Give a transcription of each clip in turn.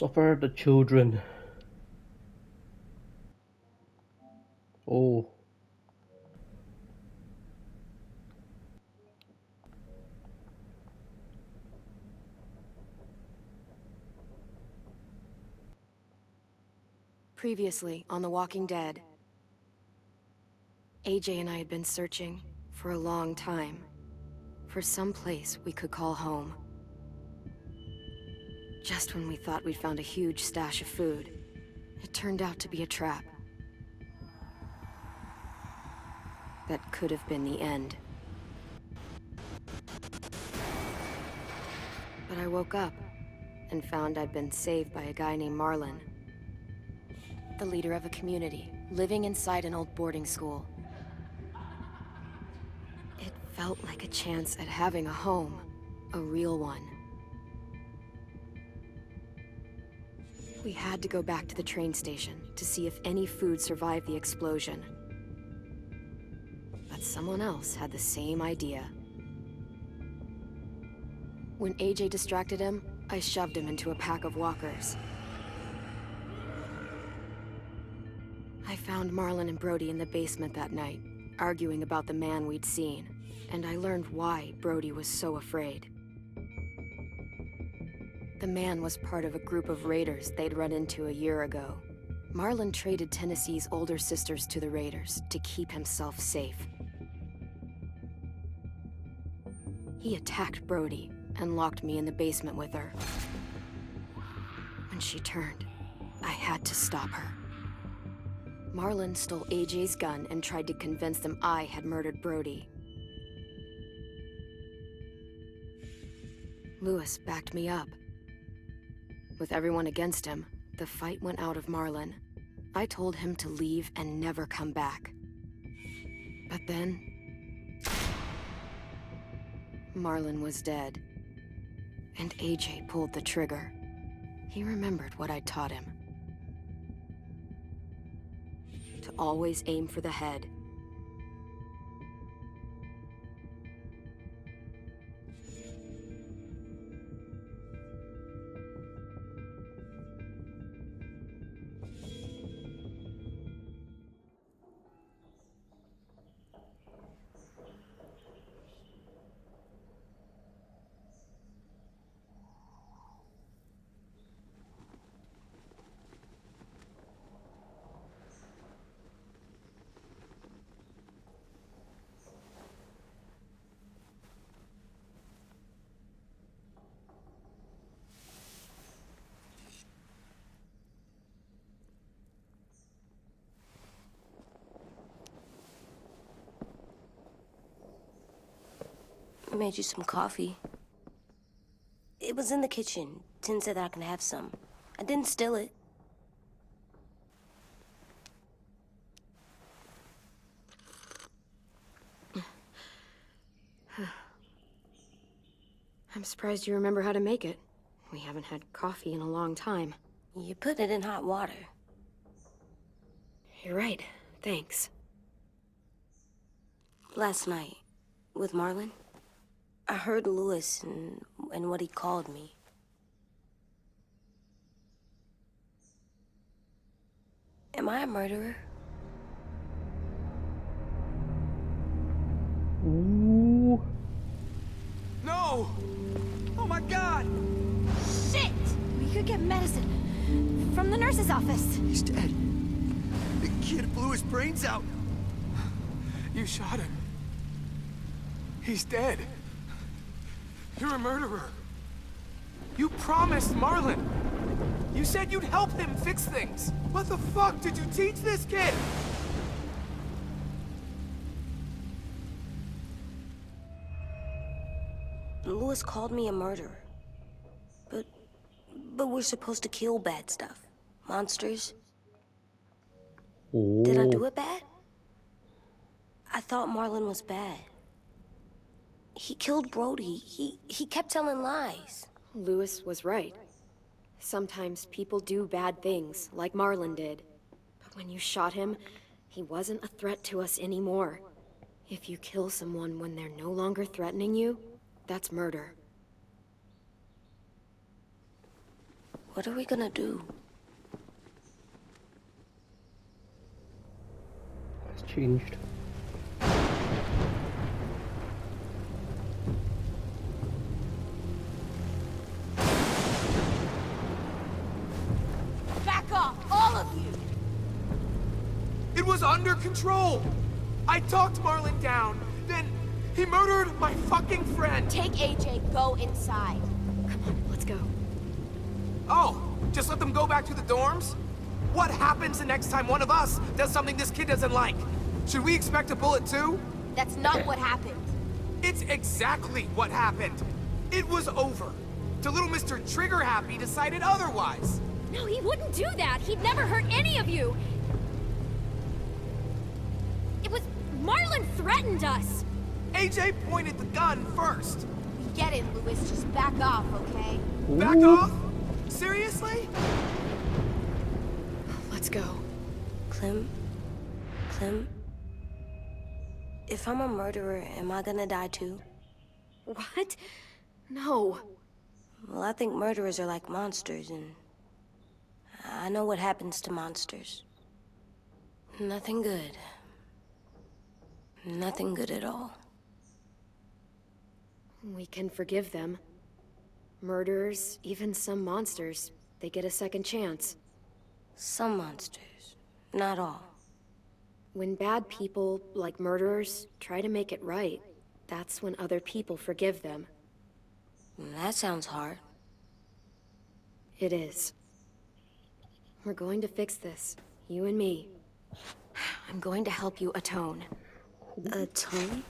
Suffer the children. Oh, Previously on The Walking Dead, AJ and I had been searching for a long time for some place we could call home. Just when we thought we'd found a huge stash of food, it turned out to be a trap. That could have been the end. But I woke up and found I'd been saved by a guy named Marlon, the leader of a community living inside an old boarding school. It felt like a chance at having a home, a real one. We had to go back to the train station to see if any food survived the explosion. But someone else had the same idea. When AJ distracted him, I shoved him into a pack of walkers. I found Marlon and Brody in the basement that night, arguing about the man we'd seen, and I learned why Brody was so afraid. The man was part of a group of raiders they'd run into a year ago. Marlon traded Tennessee's older sisters to the raiders to keep himself safe. He attacked Brody and locked me in the basement with her. When she turned, I had to stop her. Marlon stole AJ's gun and tried to convince them I had murdered Brody. Lewis backed me up. With everyone against him, the fight went out of Marlon. I told him to leave and never come back. But then... Marlon was dead. And AJ pulled the trigger. He remembered what I'd taught him. To always aim for the head. I made you some coffee. It was in the kitchen. Tin said that I can have some. I didn't steal it. I'm surprised you remember how to make it. We haven't had coffee in a long time. You put it in hot water. You're right. Thanks. Last night, with Marlon, I heard Lewis and what he called me. Am I a murderer? ooh, No! Oh my God! Shit! We could get medicine from the nurse's office. He's dead. The kid blew his brains out. You shot him. He's dead. You're a murderer. You promised Marlon. You said you'd help him fix things. What the fuck did you teach this kid? Lewis called me a murderer. But we're supposed to kill bad stuff. Monsters. Did I do oh. it bad? I thought Marlon was bad. He killed Brody. He kept telling lies. Lewis was right. Sometimes people do bad things, like Marlon did. But when you shot him, he wasn't a threat to us anymore. If you kill someone when they're no longer threatening you, that's murder. What are we gonna do? It's changed. Back off, all of you! It was under control! I talked Marlon down, then he murdered my fucking friend! Take AJ, go inside. Come on, let's go. Oh, just let them go back to the dorms? What happens the next time one of us does something this kid doesn't like? Should we expect a bullet too? That's not what happened. It's exactly what happened. It was over. The little Mr. Trigger Happy decided otherwise. No, he wouldn't do that. He'd never hurt any of you. It was... Marlon threatened us. AJ pointed the gun first. We get it, Louis. Just back off, okay? Back off? Seriously? Let's go. Clem? Clem? If I'm a murderer, am I gonna die too? What? No. Well, I think murderers are like monsters, and I know what happens to monsters. Nothing good. Nothing good at all. We can forgive them. Murderers, even some monsters, they get a second chance. Some monsters, not all. When bad people, like murderers, try to make it right, that's when other people forgive them. That sounds hard. It is. We're going to fix this, you and me. I'm going to help you atone. Atone?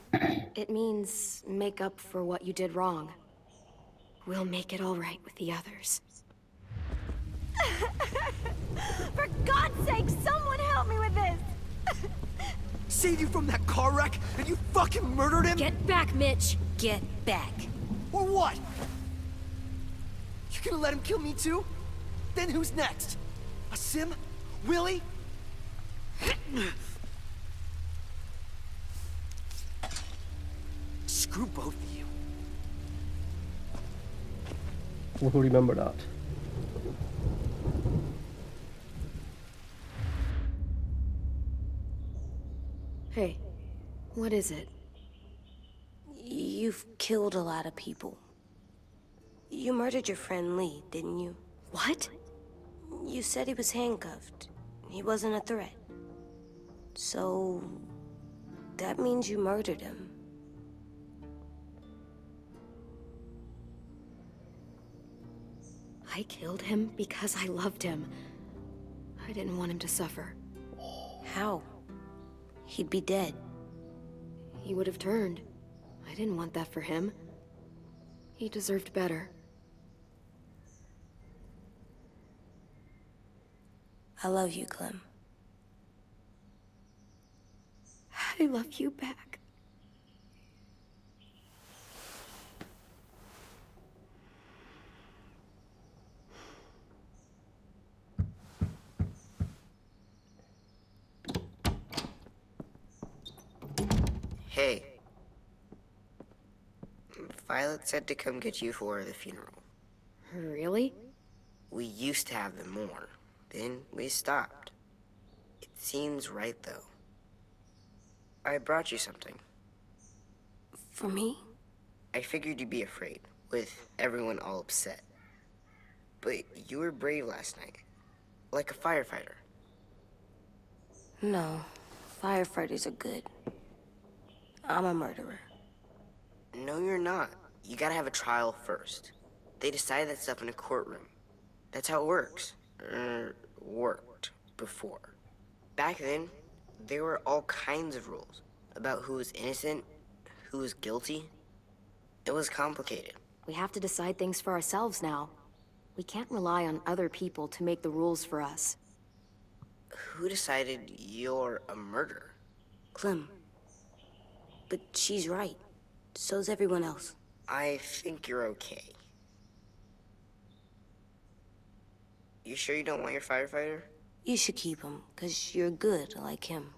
It means make up for what you did wrong. We'll make it all right with the others. For God's sake, someone help me with this! Saved you from that car wreck, and you fucking murdered him? Get back, Mitch! Get back. Or what? You gonna let him kill me too? Then who's next? A Sim? Willie? Screw both of you. We'll remember that. Hey, what is it? You've killed a lot of people. You murdered your friend Lee, didn't you? What? You said he was handcuffed. He wasn't a threat. So... that means you murdered him. I killed him because I loved him. I didn't want him to suffer. How? He'd be dead. He would have turned. I didn't want that for him. He deserved better. I love you, Clem. I love you back. Hey. Violet said to come get you for the funeral. Really? We used to have them more. Then we stopped. It seems right, though. I brought you something. For me? I figured you'd be afraid, with everyone all upset. But you were brave last night. Like a firefighter. No. Firefighters are good. I'm a murderer. No, you're not. You gotta have a trial first. They decide that stuff in a courtroom. That's how it works. Worked before. Back then, there were all kinds of rules about who was innocent, who was guilty. It was complicated. We have to decide things for ourselves now. We can't rely on other people to make the rules for us. Who decided you're a murderer? Clem. But she's right. So's everyone else. I think you're okay. You sure you don't want your firefighter? You should keep him, 'cause you're good like him.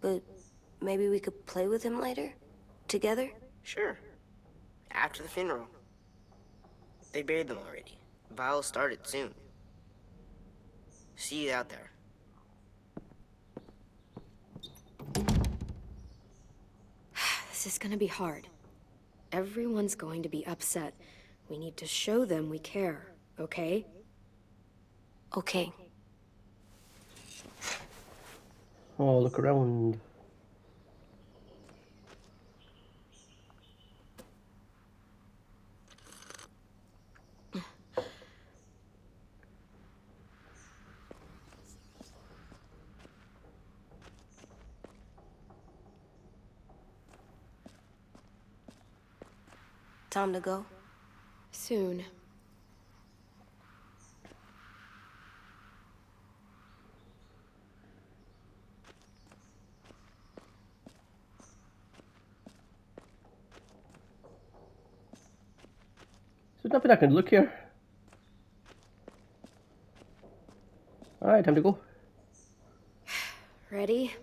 But maybe we could play with him later? Together? Sure. After the funeral. They buried them already. Vile'll start it soon. See you out there. This is gonna be hard. Everyone's going to be upset. We need to show them we care, okay? Okay. Oh, look around. Time to go? Soon. There's nothing I can look here. Alright, time to go. Ready?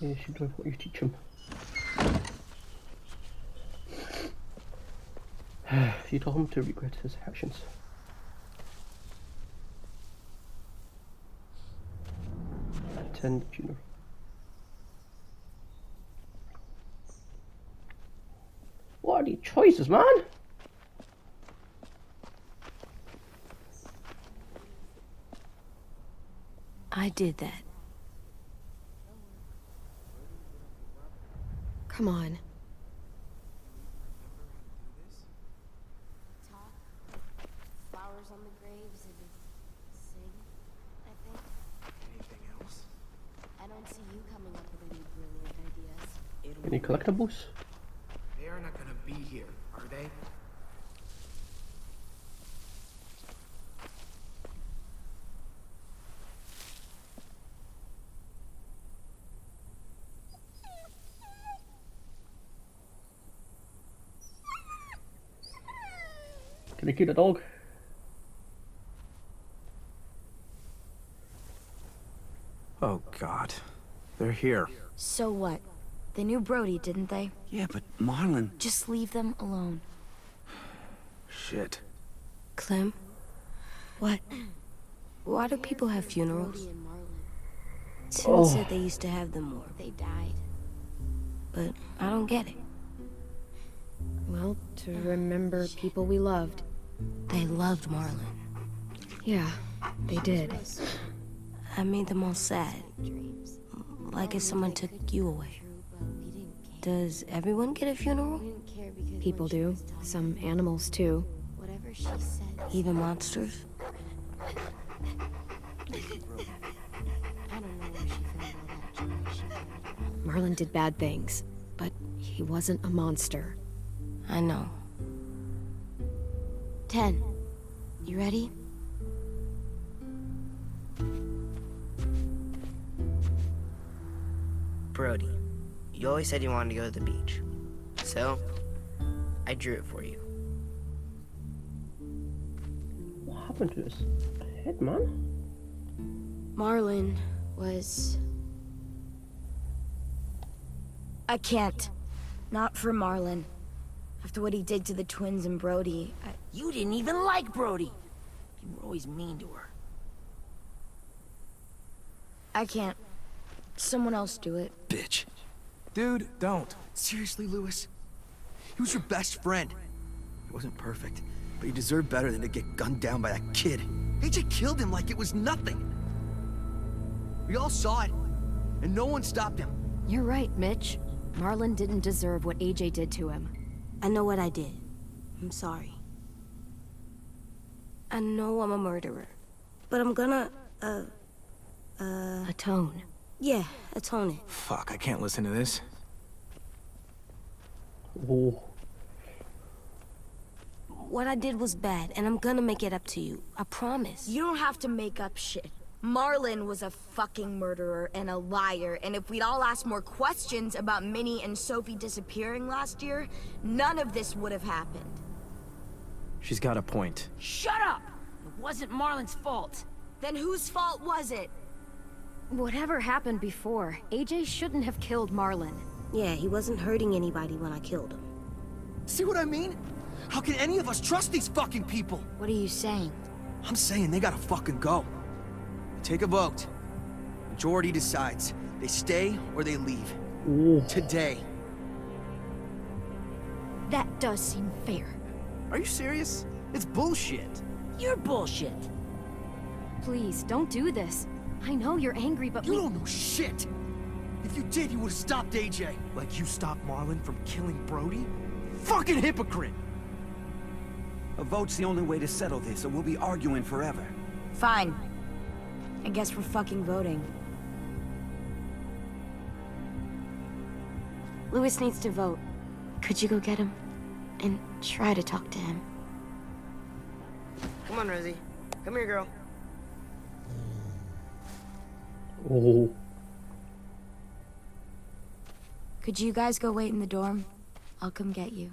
Yeah, she doing what you teach him. You told him to regret his actions. Attend the funeral. What are these choices, man? I did that. Come on. Talk, flowers on the graves, and sing, I think. Anything else? I don't see you coming up with any brilliant ideas. Any collectibles? They are not gonna be here, are they? Can I keep the dog? Oh, God. They're here. So what? They knew Brody, didn't they? Yeah, but Marlon... Just leave them alone. Shit. Clem, What? why do people have funerals? Brody and Marlon, Tim Oh. said they used to have them more, they died. but I don't get it. Well, to remember people we loved. They loved Marlon. Yeah, they did. I made them all sad, Dreams. like if someone took you away. True, but we didn't care. Does everyone get a funeral? We didn't care because People when she do. was telling Some animals, too. whatever she said. Even monsters? I don't know where she found all that joy she had. Marlon did bad things, but he wasn't a monster. I know. 10. You ready? Brody, you always said you wanted to go to the beach. So, I drew it for you. What happened to his head, man? Marlon was... I can't. Not for Marlon. After what he did to the twins and Brody, You didn't even like Brody. You were always mean to her. I can't. Someone else do it. Bitch. Dude, don't. Seriously, Lewis? He was your best friend. He wasn't perfect, but he deserved better than to get gunned down by that kid. AJ killed him like it was nothing. We all saw it, and no one stopped him. You're right, Mitch. Marlon didn't deserve what AJ did to him. I know what I did. I'm sorry. I know I'm a murderer. But I'm gonna, Atone. yeah, atone it. Fuck, I can't listen to this. Oh, What I did was bad, and I'm gonna make it up to you. I promise. You don't have to make up shit. Marlon was a fucking murderer and a liar, and if we'd all asked more questions about Minnie and Sophie disappearing last year, none of this would have happened. She's got a point. Shut up! It wasn't Marlon's fault. Then whose fault was it? Whatever happened before, AJ shouldn't have killed Marlon. Yeah, he wasn't hurting anybody when I killed him. See what I mean? How can any of us trust these fucking people? What are you saying? I'm saying they gotta fucking go. Take a vote. Majority decides. They stay or they leave. Ooh. Today. That does seem fair. Are you serious? It's bullshit. You're bullshit. Please, don't do this. I know you're angry, but You don't know shit! If you did, you would've stopped AJ. Like you stopped Marlon from killing Brody? Fucking hypocrite! A vote's the only way to settle this, or we'll be arguing forever. Fine. I guess we're fucking voting. Louis needs to vote. Could you go get him? And try to talk to him. Come on, Rosie. Come here, girl. Oh. Could you guys go wait in the dorm? I'll come get you.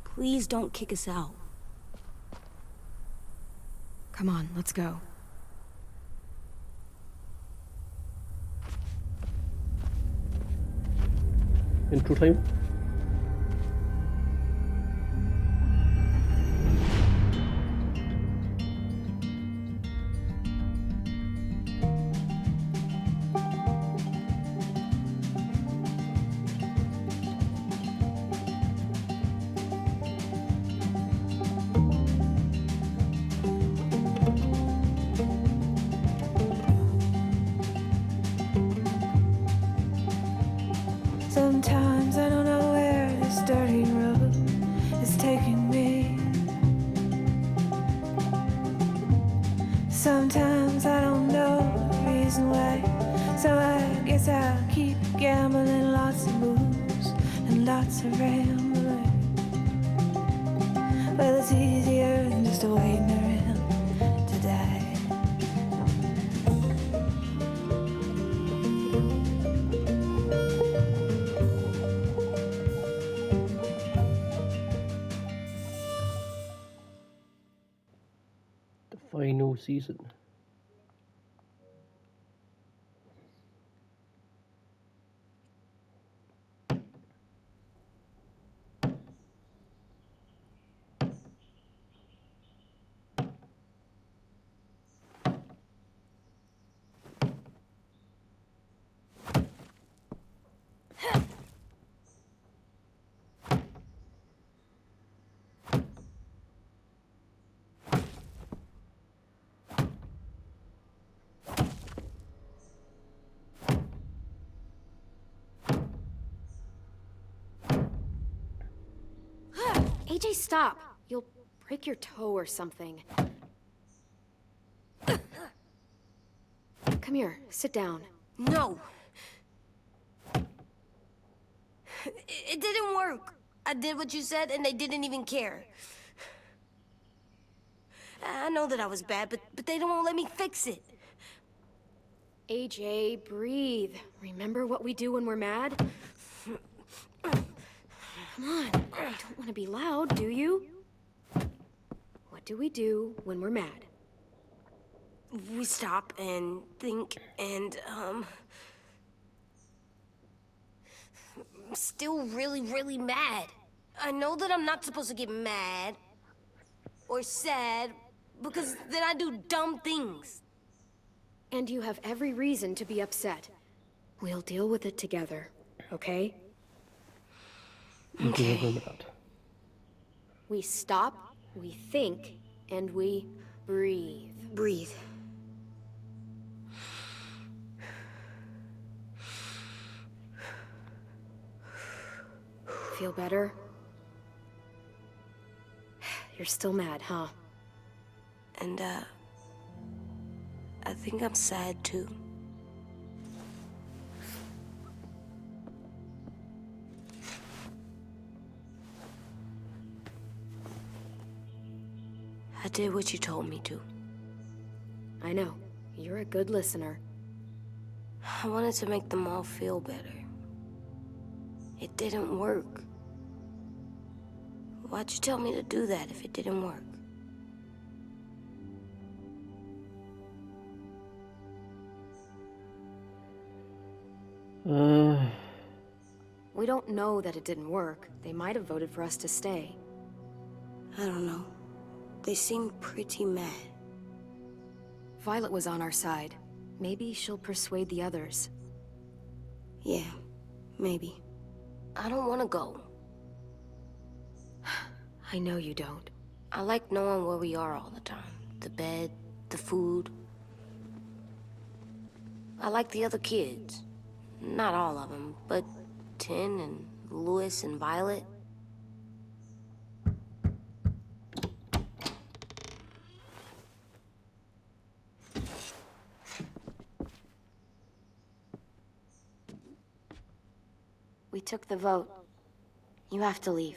Please don't kick us out. come on, let's go. Intro time. Sometimes I don't know where this dirty road is taking me. Sometimes I don't know the reason why, so I guess I'll keep gambling, lots of moves and lots of rambling. Well, it's easier than just waiting around to die. Final season. AJ, stop! You'll break your toe or something. Come here, sit down. No. It didn't work. I did what you said and they didn't even care. I know that I was bad, but they don't let me fix it. AJ, breathe. Remember what we do when we're mad? Come on, you don't want to be loud, do you? What do we do when we're mad? We stop and think and, I'm still really, really mad. I know that I'm not supposed to get mad or sad because then I do dumb things. And you have every reason to be upset. We'll deal with it together, okay? You can remember that. We stop, we think, and we breathe. Breathe. Feel better? You're still mad, huh? And, I think I'm sad too. did what you told me to. I know. You're a good listener. I wanted to make them all feel better. It didn't work. Why'd you tell me to do that if it didn't work? We don't know that it didn't work. They might have voted for us to stay. I don't know. They seemed pretty mad. Violet was on our side. Maybe she'll persuade the others. Yeah, maybe. I don't want to go. I know you don't. I like knowing where we are all the time. The bed, the food. I like the other kids. Not all of them, but Tin and Louis and Violet. We took the vote. You have to leave.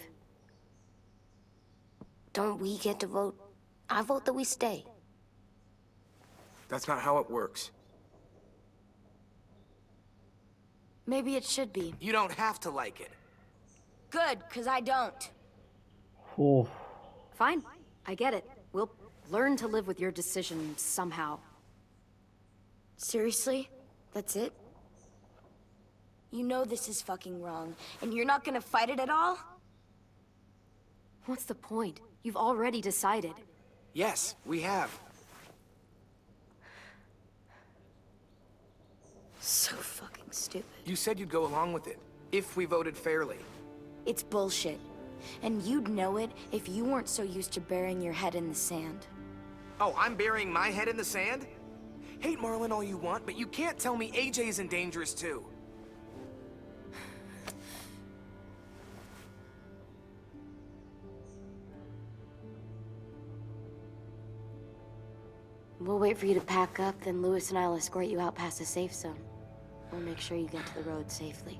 Don't we get to vote? I vote that we stay. That's not how it works. Maybe it should be. You don't have to like it. Good, because I don't. Oh, Fine. I get it. We'll learn to live with your decision somehow. Seriously? That's it? You know this is fucking wrong, and you're not gonna fight it at all? What's the point? You've already decided. Yes, we have. So fucking stupid. You said you'd go along with it, if we voted fairly. It's bullshit. And you'd know it if you weren't so used to burying your head in the sand. Oh, I'm burying my head in the sand? Hate Marlon all you want, but you can't tell me AJ isn't dangerous too. We'll wait for you to pack up, then Louis and I'll escort you out past the safe zone. We'll make sure you get to the road safely.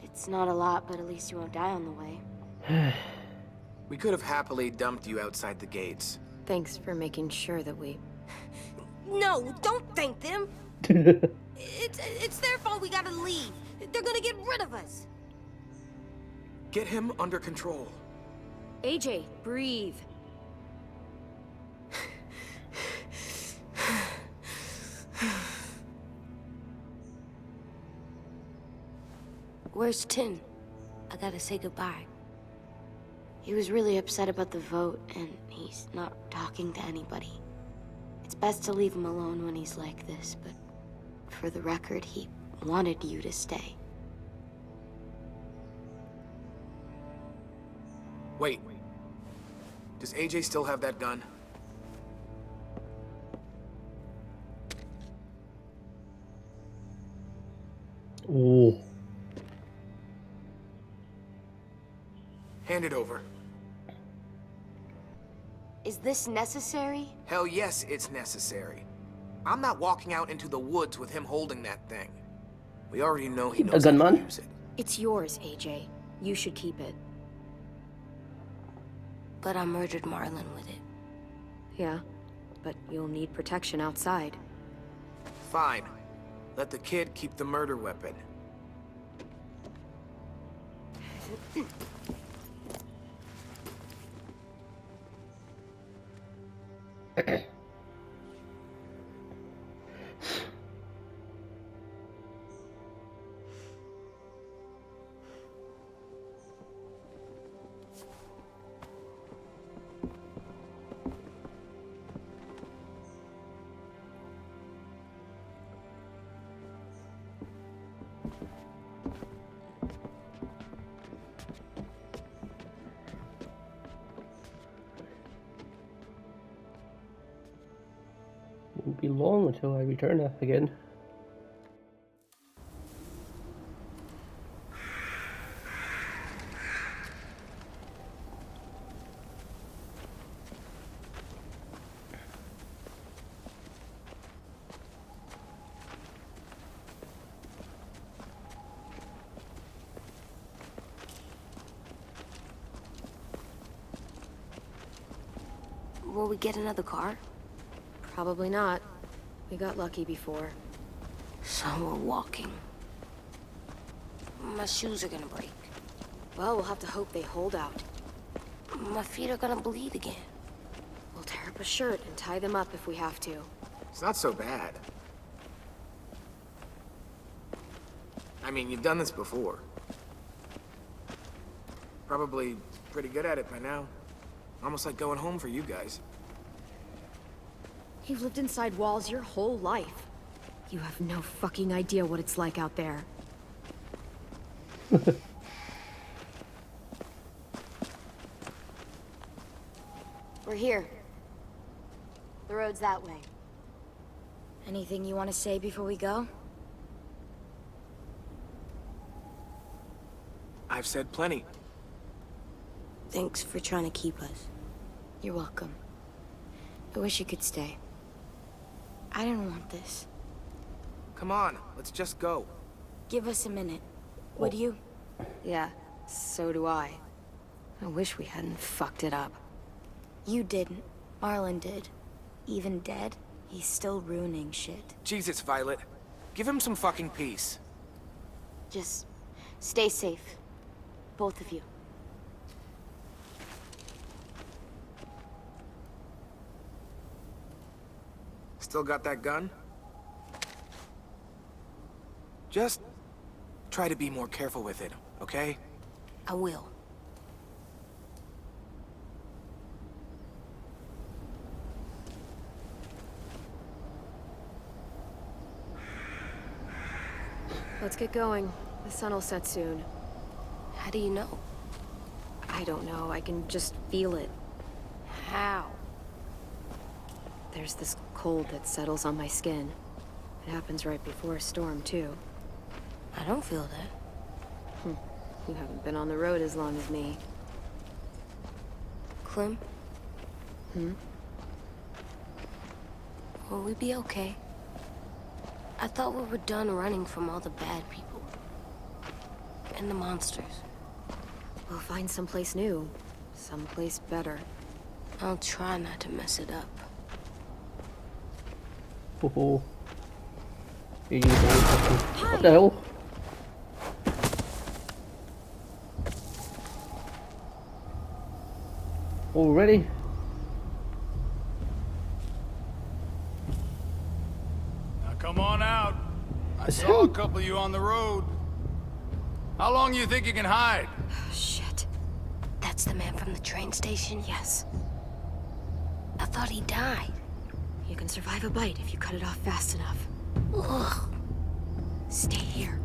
It's not a lot, but at least you won't die on the way. We could have happily dumped you outside the gates. Thanks for making sure that we... No, don't thank them. It's their fault we gotta leave. They're gonna get rid of us. Get him under control. AJ, breathe. Where's Tin? I gotta say goodbye. He was really upset about the vote, and he's not talking to anybody. It's best to leave him alone when he's like this, but for the record, he wanted you to stay. Wait. Does AJ still have that gun? oh. Hand it over. Is this necessary? Hell yes, it's necessary. I'm not walking out into the woods with him holding that thing. We already know he knows how to gunman? use it. It's yours, AJ. You should keep it. But I murdered Marlon with it. Yeah, but you'll need protection outside. Fine. Let the kid keep the murder weapon. Won't be long until I return again. Will we get another car? Probably not. We got lucky before. So we're walking. My shoes are gonna break. Well, we'll have to hope they hold out. My feet are gonna bleed again. We'll tear up a shirt and tie them up if we have to. It's not so bad. I mean, you've done this before. Probably pretty good at it by now. Almost like going home for you guys. You've lived inside walls your whole life. You have no fucking idea what it's like out there. We're here. The road's that way. Anything you want to say before we go? I've said plenty. Thanks for trying to keep us. You're welcome. I wish you could stay. I didn't want this. Come on, let's just go. Give us a minute. Would you? Yeah, so do I. I wish we hadn't fucked it up. You didn't. Marlon did. Even dead, he's still ruining shit. Jesus, Violet. Give him some fucking peace. Just stay safe. Both of you. Still got that gun? Just try to be more careful with it, okay? I will. Let's get going. The sun will set soon. How do you know? I don't know. I can just feel it. How? There's this cold that settles on my skin. It happens right before a storm, too. I don't feel that. You haven't been on the road as long as me. Clem? Hmm? Will we be okay? I thought we were done running from all the bad people. And the monsters. We'll find someplace new. Someplace better. I'll try not to mess it up. Oh. What the hell? Already? Now come on out. I saw a couple of you on the road. How long do you think you can hide? Shit. That's the man from the train station? Yes. I thought he died. You can survive a bite if you cut it off fast enough. Ugh. Stay here.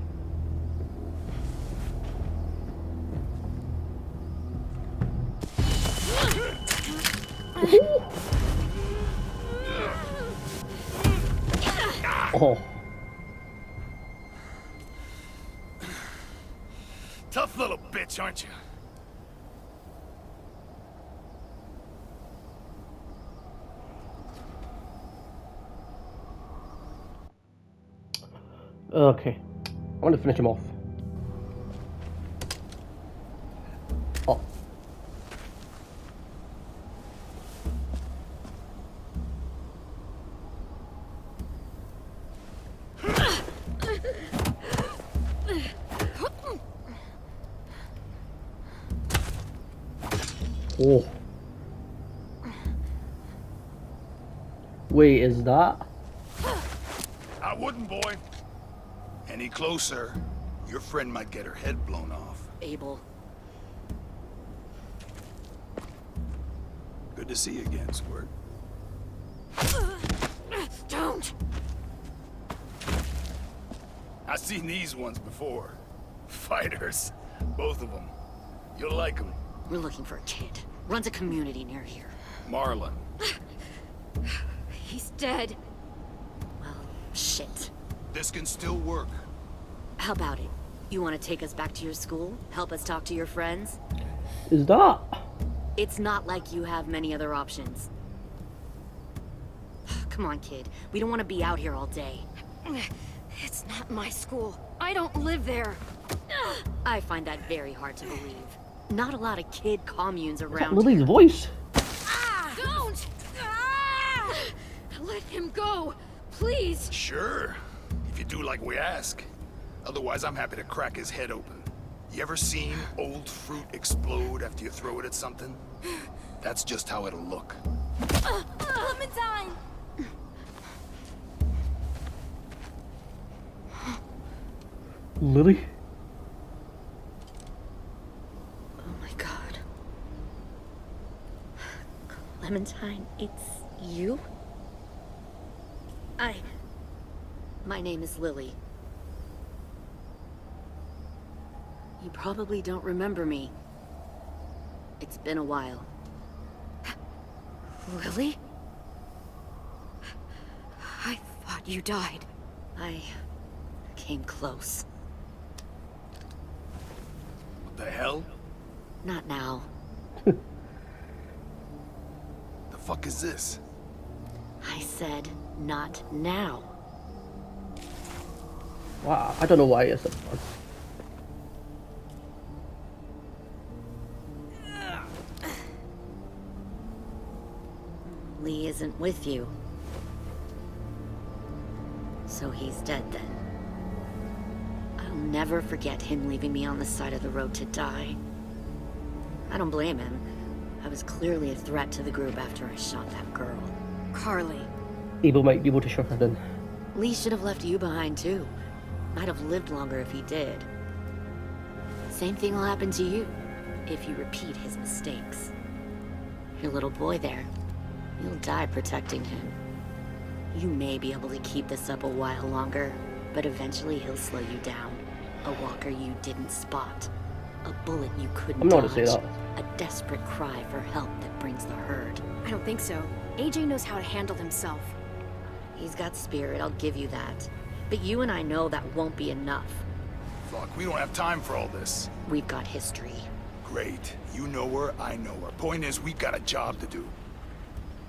Oh. Tough little bitch, aren't you? Okay. I want to finish him off. Oh. Oh. Wait, is that? I wouldn't, boy. Any closer, your friend might get her head blown off. Abel. Good to see you again, Squirt. Don't! I've seen these ones before. Fighters. Both of them. You'll like them. We're looking for a kid. Runs a community near here. Marlon. He's dead. Well, shit. This can still work. How about it? You want to take us back to your school? Help us talk to your friends? Is that? It's not like you have many other options. Come on, kid. We don't want to be out here all day. It's not my school. I don't live there. I find that very hard to believe. Not a lot of kid communes around. Lily's voice. Don't! Let him go! Please! Sure, if you do like we ask. Otherwise, I'm happy to crack his head open. You ever seen old fruit explode after you throw it at something? That's just how it'll look. Clementine! Lily? Oh my god. Clementine, it's you? My name is Lily. You probably don't remember me. It's been a while. Lily? I thought you died. I came close. What the hell? Not now. The fuck is this? I said, not now. Wow, I don't know why it's a bug. Lee isn't with you. So he's dead then. I'll never forget him leaving me on the side of the road to die. I don't blame him. I was clearly a threat to the group after I shot that girl. Carly. Abel might be able to shut her down. Lee should have left you behind too. Might have lived longer if he did. Same thing will happen to you, if you repeat his mistakes. Your little boy there, you'll die protecting him. You may be able to keep this up a while longer, but eventually he'll slow you down. A walker you didn't spot. A bullet you couldn't I'm not dodge. gonna say that. A desperate cry for help that brings the herd. I don't think so. AJ knows how to handle himself. He's got spirit, I'll give you that. But you and I know that won't be enough. Fuck, we don't have time for all this. We've got history. Great. You know her, I know her. Point is, we've got a job to do.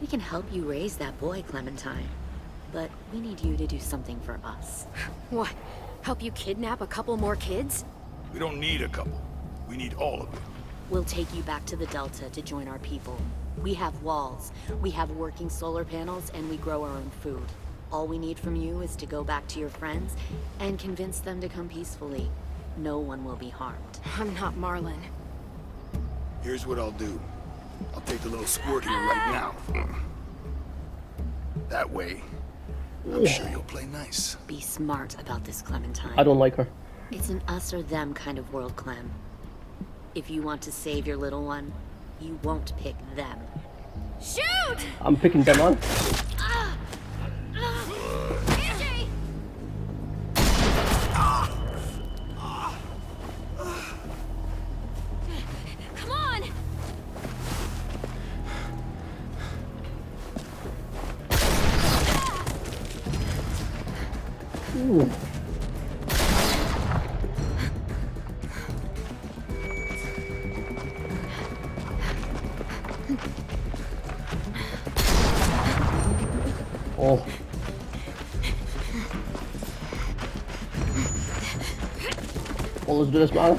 We can help you raise that boy, Clementine. But we need you to do something for us. What? Help you kidnap a couple more kids? We don't need a couple. We need all of them. We'll take you back to the Delta to join our people. We have walls, we have working solar panels, and we grow our own food. All we need from you is to go back to your friends and convince them to come peacefully. No one will be harmed. I'm not Marlon. Here's what I'll do. I'll take the little squirt here right now. That way, I'm sure you'll play nice. Be smart about this, Clementine. I don't like her. It's an us or them kind of world, Clem. If you want to save your little one, you won't pick them. Shoot! I'm picking them on. AJ! Come on! Ooh. Oh. Well, let's do this, man.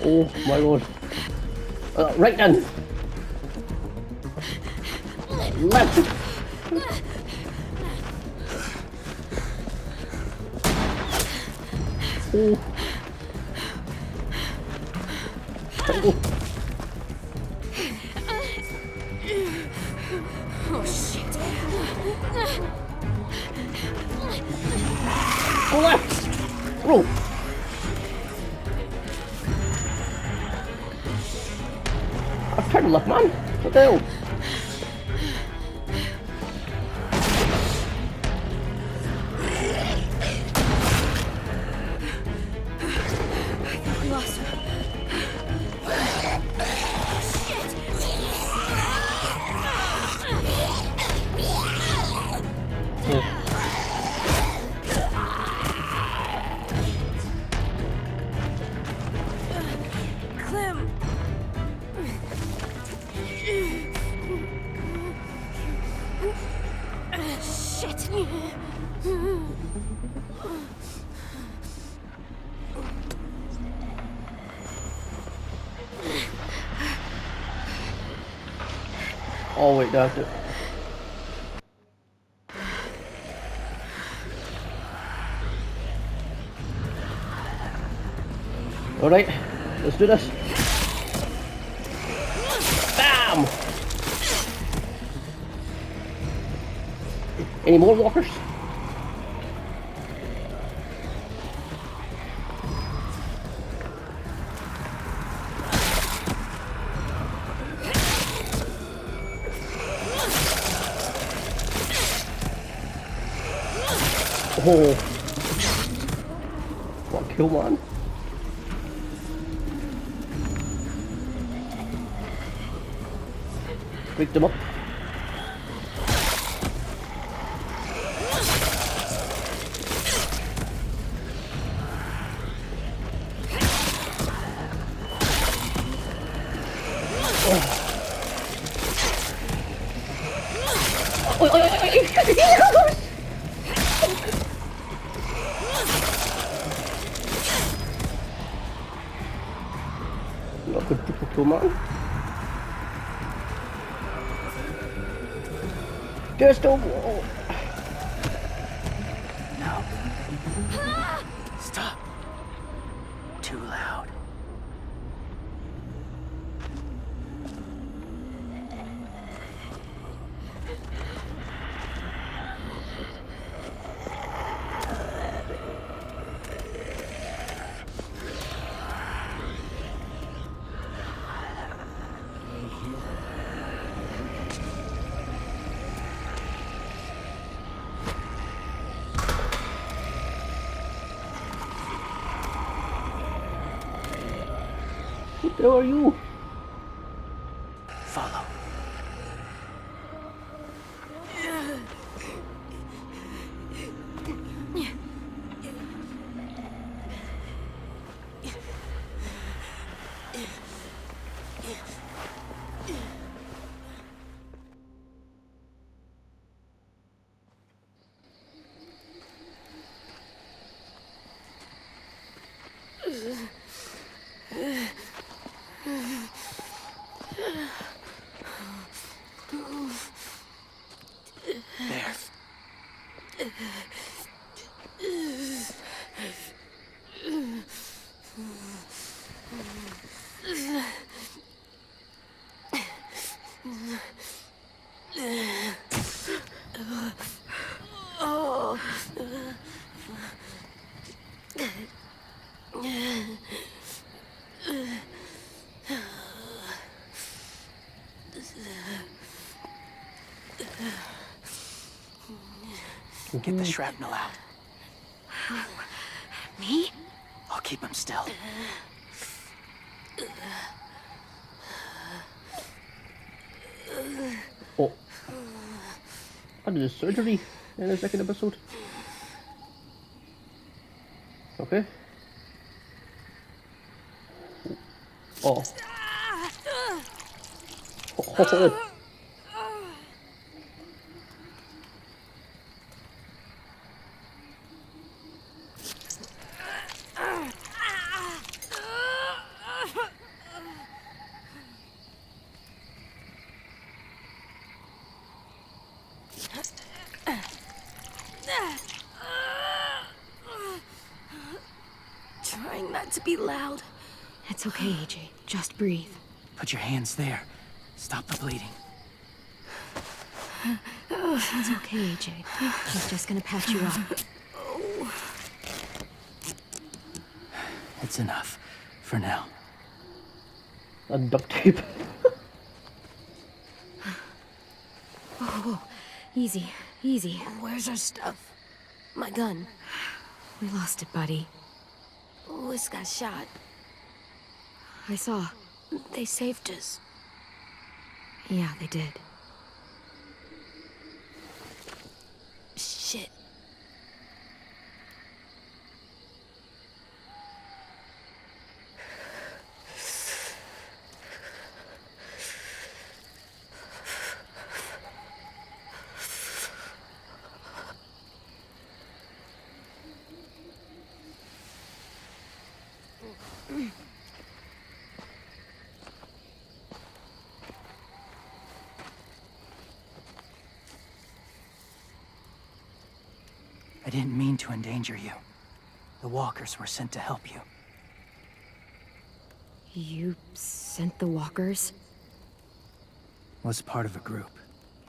Oh my god. Right then. Left. Oh. Oh shit. Go left. Roll. I've turned left, man. What the hell? We lost her. Clem! Shit! Oh wait, that's it. Alright, let's do this. Bam! Any more walkers? Oh, what kill man? Picked him up. Not good triple kill man. Just a wall. No. Stop. Too loud. What the hell are you? Follow. There. Get the shrapnel out. Me? I'll keep him still. Oh. I did a surgery in the second episode. Okay. Oh. Oh. Trying not to be loud. It's okay, AJ. Just breathe. Put your hands there. Stop the bleeding. It's okay, AJ. She's just gonna patch you up. It's enough. For now. And duct tape. Whoa. Easy. Easy. Where's our stuff? My gun. We lost it, buddy. Lewis got shot. I saw. They saved us. Yeah, they did. Shit. I didn't mean to endanger you. The walkers were sent to help you. You sent the walkers? Was part of a group.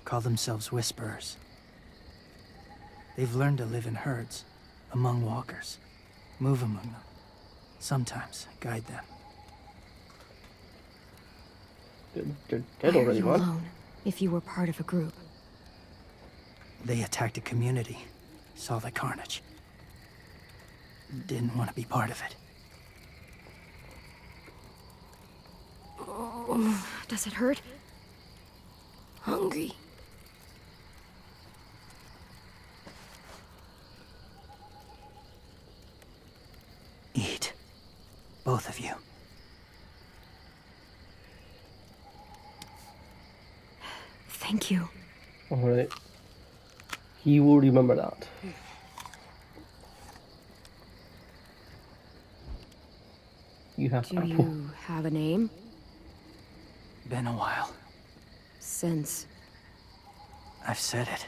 Call themselves Whisperers. They've learned to live in herds, among walkers. Move among them. Sometimes guide them. They're dead Why are already, you man. alone, if you were part of a group? They attacked a community. Saw the carnage. Didn't want to be part of it. Oh, does it hurt? Hungry. Eat. Both of you. Thank you. Alright. He will remember that. You have Do apple. you have a name? Been a while. Since... I've said it.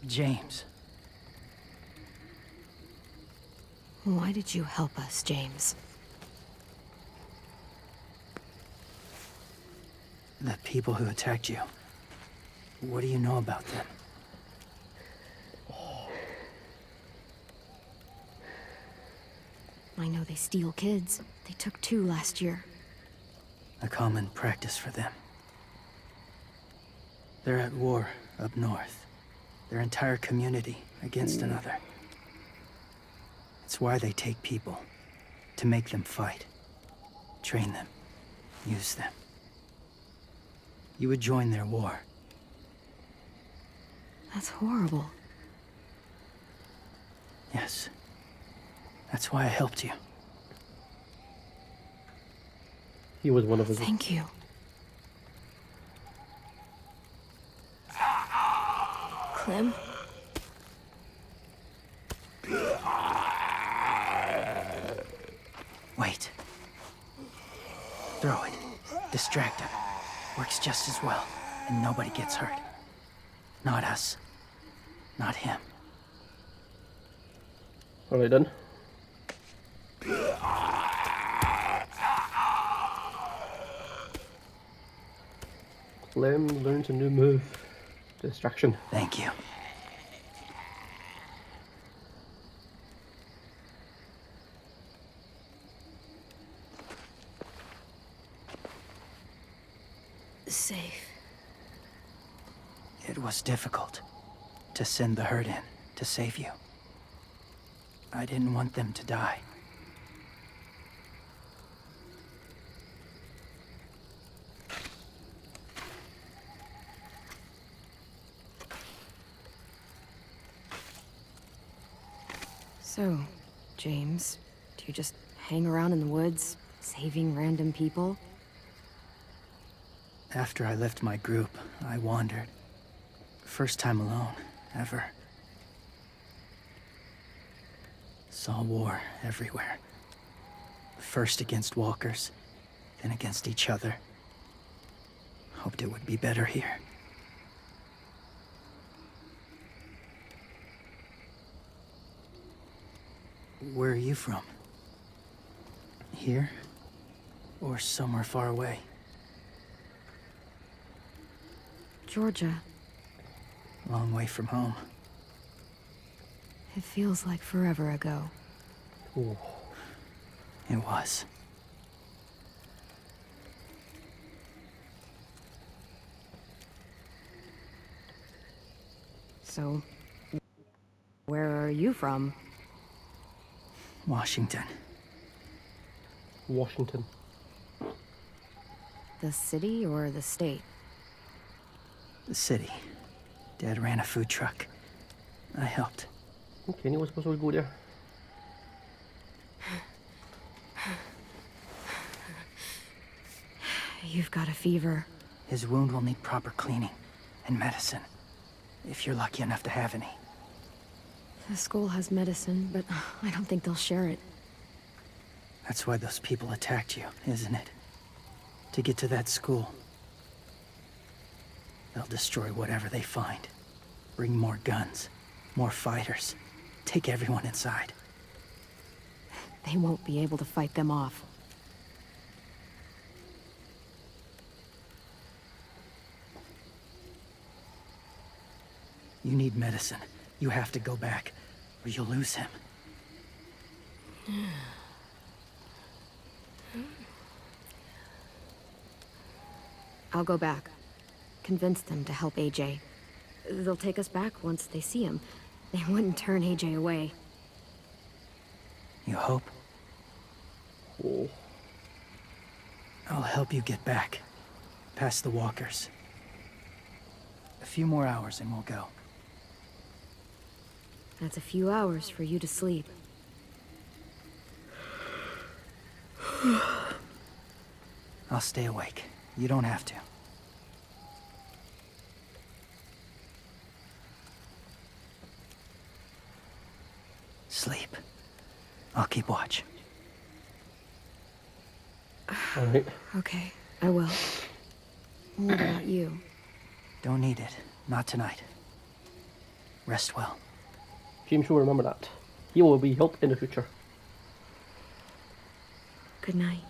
James. Why did you help us, James? The people who attacked you. What do you know about them? I know they steal kids. They took 2 last year. A common practice for them. They're at war up north. Their entire community against another. It's why they take people. To make them fight. Train them. Use them. You would join their war. That's horrible. Yes. That's why I helped you. He was one of us. Thank you. Clem? Wait. Throw it. Distract him. Works just as well, and nobody gets hurt. Not us. Not him. Alright then. Clem learns a new move. Distraction. Thank you. Safe. It was difficult to send the herd in to save you. I didn't want them to die. So, James, do you just hang around in the woods, saving random people? After I left my group, I wandered. First time alone, ever. Saw war everywhere. First against walkers, then against each other. Hoped it would be better here. Where are you from? Here? Or somewhere far away? Georgia. Long way from home. It feels like forever ago. Ooh. It was. So, where are you from? Washington. Washington. The city or the state? The city. Dad ran a food truck. I helped. Okay, he was supposed to go there. You've got a fever. His wound will need proper cleaning and medicine. If you're lucky enough to have any. The school has medicine, but I don't think they'll share it. That's why those people attacked you, isn't it? To get to that school. They'll destroy whatever they find. Bring more guns, more fighters. Take everyone inside. They won't be able to fight them off. You need medicine. You have to go back, or you'll lose him. I'll go back. Convince them to help AJ. They'll take us back once they see him. They wouldn't turn AJ away. You hope? Oh. I'll help you get back. Past the walkers. A few more hours and we'll go. That's a few hours for you to sleep. I'll stay awake. You don't have to. Sleep. I'll keep watch. Alright. Okay, I will. What about you? Don't need it. Not tonight. Rest well. James will remember that. He will be helped in the future. Good night.